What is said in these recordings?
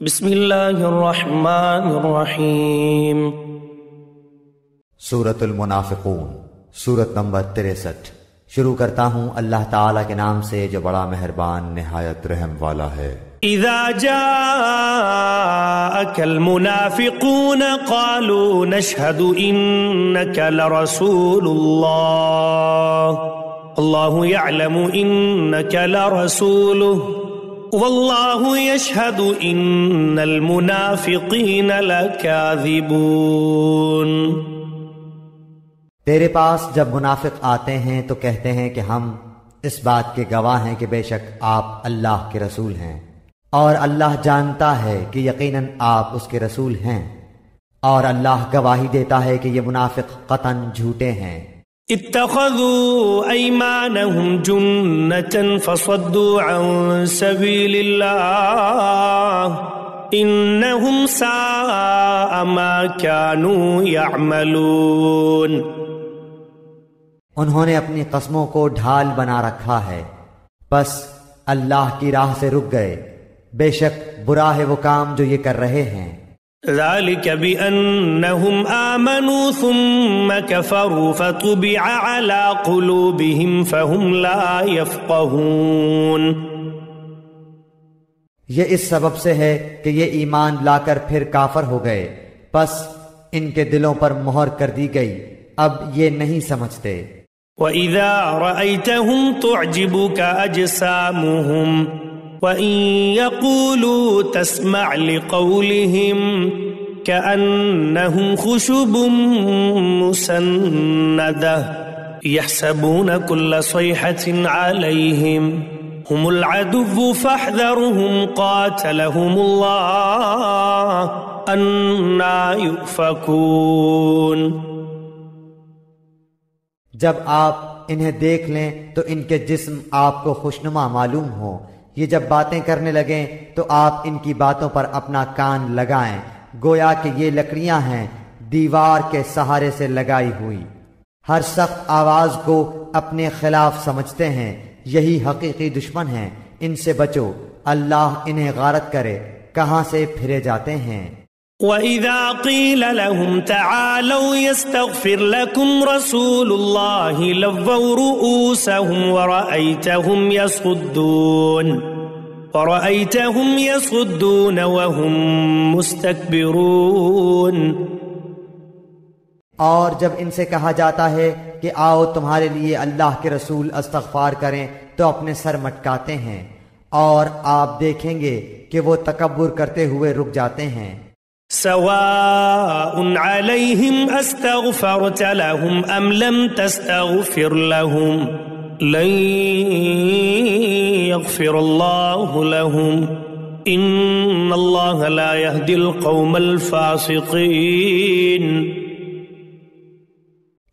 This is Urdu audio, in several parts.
بسم اللہ الرحمن الرحیم۔ سورۃ المنافقون، سورت نمبر 63۔ شروع کرتا ہوں اللہ تعالیٰ کے نام سے جو بڑا مہربان نہایت رحم والا ہے۔ اذا جاءك المنافقون قالوا نشهد انك لرسول الله الله يعلم انك لرسوله والله يشهد ان المنافقين لكاذبون۔ تیرے پاس جب منافق آتے ہیں تو کہتے ہیں کہ ہم اس بات کے گواہ ہیں کہ بے شک آپ اللہ کے رسول ہیں، اور اللہ جانتا ہے کہ یقیناً آپ اس کے رسول ہیں، اور اللہ گواہی دیتا ہے کہ یہ منافق قطعاً جھوٹے ہیں۔ اتخذوا ایمانهم جنة فصدوا عن سبیل اللہ انہم ساء ما كانوا يعملون۔ انہوں نے اپنی قسموں کو ڈھال بنا رکھا ہے، بس اللہ کی راہ سے رک گئے، بے شک برا ہے وہ کام جو یہ کر رہے ہیں۔ ذلك بأنهم آمنوا ثم كفروا فطبع على قلوبهم فهم لا يفقهون۔ یہ اس سبب سے ہے کہ یہ ایمان لا کر پھر کافر ہو گئے، پس ان کے دلوں پر مہر کر دی گئی، اب یہ نہیں سمجھتے۔ وَإِذَا رَأَيْتَهُمْ تُعْجِبُكَ أَجْسَامُهُمْ وَإِن يَقُولُوا تَسْمَعْ لِقَوْلِهِمْ كَأَنَّهُمْ خُشُبٌ مُّسَنَّدَةٌ يَحْسَبُونَ كُلَّ صَيْحَةٍ عَلَيْهِمْ هُمُ الْعَدُوُّ فَاحْذَرْهُمْ قَاتَلَهُمُ اللَّهُ أَنَّىٰ يُؤْفَكُونَ۔ جب آپ انہیں دیکھ لیں تو ان کے جسم آپ کو خوشنما معلوم ہو، یہ جب باتیں کرنے لگیں تو آپ ان کی باتوں پر اپنا کان لگائیں، گویا کہ یہ لکڑیاں ہیں دیوار کے سہارے سے لگائی ہوئی، ہر سخت آواز کو اپنے خلاف سمجھتے ہیں، یہی حقیقی دشمن ہیں، ان سے بچو، اللہ انہیں غارت کرے کہاں سے پھرے جاتے ہیں۔ وَإِذَا قِيلَ لَهُمْ تَعَالَوْا يَسْتَغْفِرْ لَكُمْ رَسُولُ اللَّهِ لَوَّوْا رُؤُوسَهُمْ وَرَأَيْتَهُمْ يَصُدُّونَ وَهُمْ مُسْتَكْبِرُونَ۔ اور جب ان سے کہا جاتا ہے کہ آؤ تمہارے لیے اللہ کے رسول استغفار کریں تو اپنے سر مٹکاتے ہیں، اور آپ دیکھیں گے کہ وہ تکبر کرتے ہوئے رک جاتے ہیں۔ سواء عليهم استغفرت لهم ام لم تستغفر لهم لن يغفر الله لهم ان الله لا يهدي القوم الفاسقين۔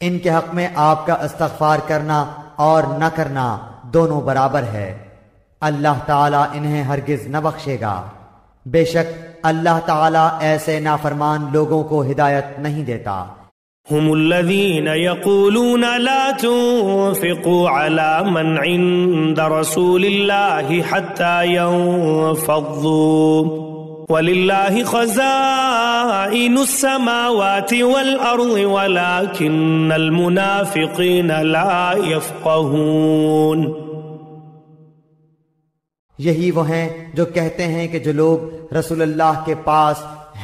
ان کے حق میں آپ کا استغفار کرنا اور نہ کرنا دونوں برابر ہے، اللہ تعالیٰ انہیں ہرگز نہ بخشے گا، بے شک اللہ تعالیٰ ایسے نافرمان لوگوں کو ہدایت نہیں دیتا۔ هم الذين يقولون لا تنفقوا على من عند رسول الله حتى ينفضوا ولله خزائن السماوات والأرض ولكن المنافقين لا يفقهون۔ یہی وہ ہیں جو کہتے ہیں کہ جو لوگ رسول اللہ کے پاس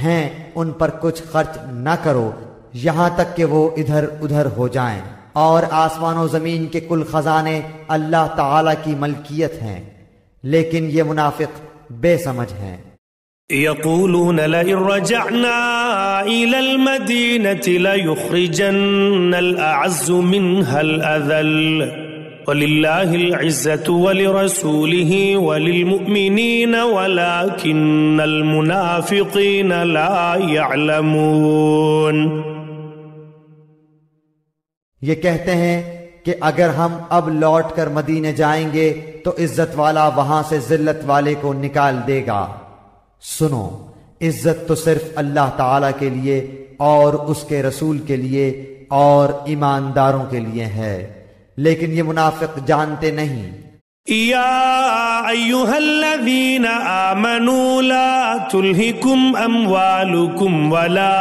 ہیں ان پر کچھ خرچ نہ کرو یہاں تک کہ وہ ادھر ادھر ہو جائیں، اور آسمان و زمین کے کل خزانے اللہ تعالی کی ملکیت ہیں، لیکن یہ منافق بے سمجھ ہیں۔ يقولون لئن رجعنا إلى المدينة ليخرجن الأعز منها الأذل وَلِلَّهِ الْعِزَّةُ وَلِرَسُولِهِ وَلِلْمُؤْمِنِينَ وَلَكِنَّ الْمُنَافِقِينَ لَا يَعْلَمُونَ۔ یہ کہتے ہیں کہ اگر ہم اب لوٹ کر مدینے جائیں گے تو عزت والا وہاں سے ذلت والے کو نکال دے گا۔ سنو، عزت تو صرف اللہ تعالی کے لیے اور اس کے رسول کے لیے اور ایمانداروں کے لیے ہے، لیکن یہ منافق جانتے نہیں۔ يا أيها الذين آمنوا لا تلهكم أموالكم ولا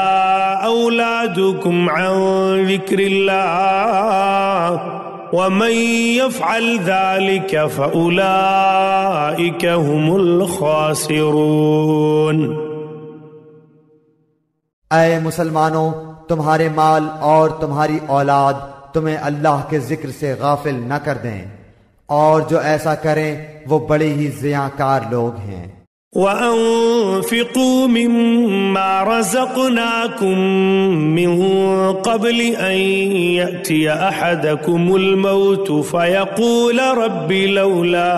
أولادكم عن ذكر الله ومن يفعل ذلك فأولئك هم الخاسرون۔ اے مسلمانوں، تمہارے مال اور تمہاری اولاد تمہیں اللہ کے ذکر سے غافل نہ کر دیں، اور جو ایسا کریں وہ بڑے ہی ضیاءکار لوگ ہیں۔ وَأَنفِقُوا مِمَّا رَزَقْنَاكُم مِّن قَبْلِ أَن يَأْتِيَ أَحَدَكُمُ الْمَوْتُ فَيَقُولَ رَبِّ لَوْلَا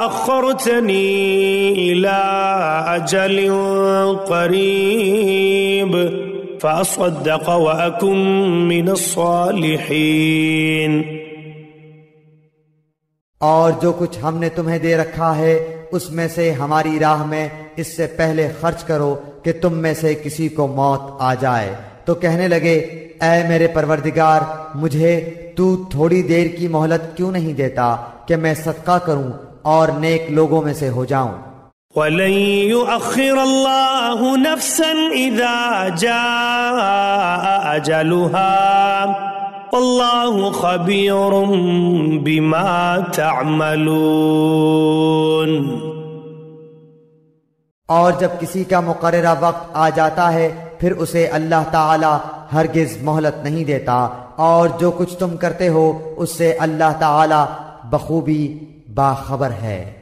أَخَّرْتَنِي إِلَىٰ أَجَلٍ قَرِيبٍ فَأَصَّدَّقَ وَأَكُن مِّنَ الصَّالِحِينَ۔ اور جو کچھ ہم نے تمہیں دے رکھا ہے اس میں سے ہماری راہ میں اس سے پہلے خرچ کرو کہ تم میں سے کسی کو موت آ جائے، تو کہنے لگے اے میرے پروردگار، مجھے تو تھوڑی دیر کی مہلت کیوں نہیں دیتا کہ میں صدقہ کروں اور نیک لوگوں میں سے ہو جاؤں۔ وَلَن يُؤَخِّرَ اللَّهُ نَفْسًا إِذَا جَاءَ أَجَلُهَا واللہ خبیر بما تعملون۔ اور جب کسی کا مقررہ وقت آ جاتا ہے پھر اسے اللہ تعالی ہرگز مہلت نہیں دیتا، اور جو کچھ تم کرتے ہو اس سے اللہ تعالی بخوبی باخبر ہے۔